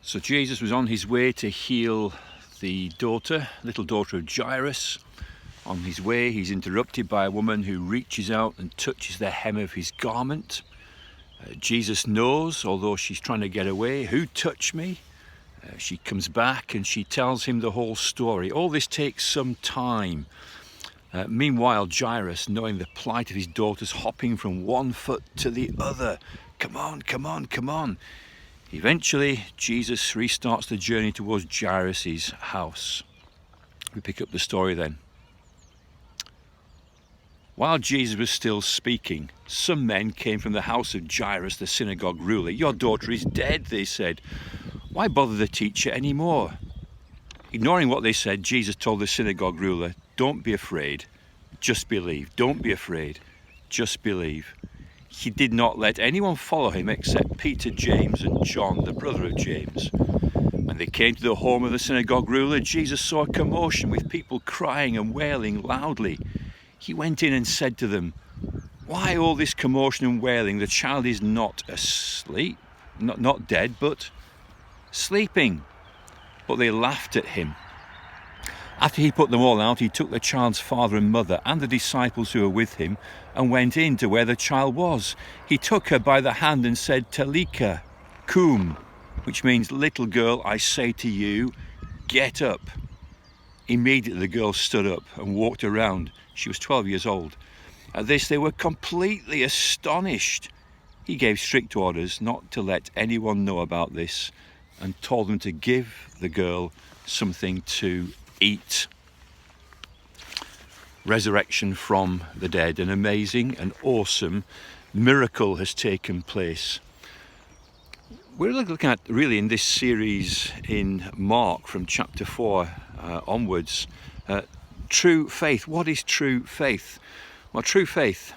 So Jesus was on his way to heal the little daughter of Jairus. On his way, he's interrupted by a woman who reaches out and touches the hem of his garment. Jesus knows, although she's trying to get away, who touched me? She comes back and she tells him the whole story. All this takes some time. Meanwhile, Jairus, knowing the plight of his daughter's hopping from one foot to the other. Come on, come on, come on. Eventually, Jesus restarts the journey towards Jairus' house. We pick up the story then. While Jesus was still speaking, some men came from the house of Jairus, the synagogue ruler. "Your daughter is dead," they said. "Why bother the teacher anymore?" Ignoring what they said, Jesus told the synagogue ruler, "Don't be afraid, just believe. Don't be afraid, just believe." He did not let anyone follow him except Peter, James and John, the brother of James. When they came to the home of the synagogue ruler, Jesus saw a commotion with people crying and wailing loudly. He went in and said to them, "Why all this commotion and wailing? The child is not asleep, not dead, but sleeping." But they laughed at him. After he put them all out, he took the child's father and mother and the disciples who were with him and went in to where the child was. He took her by the hand and said, "Talika cum," which means, "Little girl, I say to you, get up." Immediately the girl stood up and walked around. She was 12 years old. At this they were completely astonished. He gave strict orders not to let anyone know about this and told them to give the girl something to eat. Resurrection from the dead. An amazing and awesome miracle has taken place. We're looking at, really, in this series in Mark from chapter 4 onwards, true faith. What is true faith? Well, true faith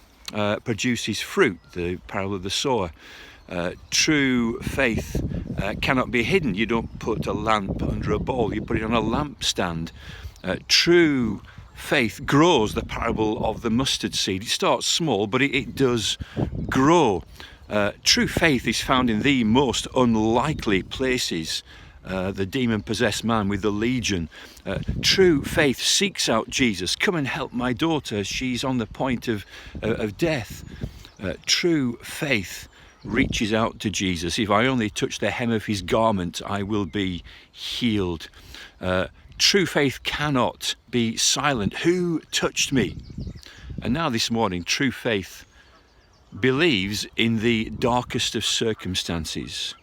produces fruit, the parable of the sower. True faith cannot be hidden. You don't put a lamp under a bowl, you put it on a lampstand. True faith grows, the parable of the mustard seed. It starts small, but it does grow. True faith is found in the most unlikely places. The demon-possessed man with the legion. True faith seeks out Jesus. "Come and help my daughter. She's on the point of death." True faith reaches out to Jesus. "If I only touch the hem of his garment, I will be healed." True faith cannot be silent. "Who touched me?" And now this morning, true faith believes in the darkest of circumstances.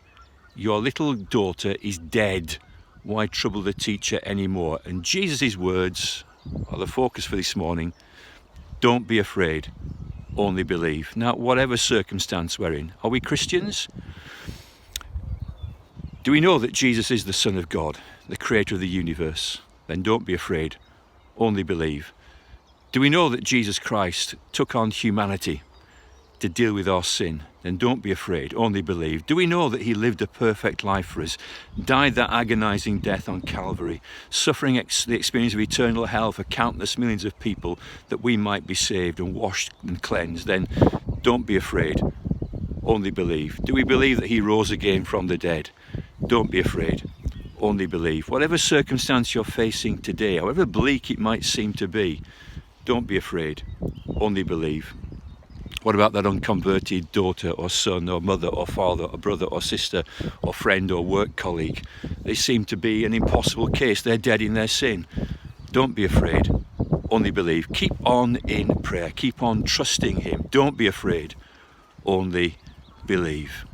Your little daughter is dead. Why trouble the teacher anymore? And Jesus' words are the focus for this morning. Don't be afraid, only believe. Now, whatever circumstance we're in, are we Christians? Do we know that Jesus is the Son of God, the creator of the universe? Then don't be afraid, only believe. Do we know that Jesus Christ took on humanity to deal with our sin? Then don't be afraid, only believe. Do we know that he lived a perfect life for us, died that agonizing death on Calvary, suffering the experience of eternal hell for countless millions of people that we might be saved and washed and cleansed? Then don't be afraid, only believe. Do we believe that he rose again from the dead? Don't be afraid, only believe. Whatever circumstance you're facing today, however bleak it might seem to be, don't be afraid, only believe. What about that unconverted daughter or son or mother or father or brother or sister or friend or work colleague? They seem to be an impossible case. They're dead in their sin. Don't be afraid, only believe. Keep on in prayer. Keep on trusting him. Don't be afraid, only believe.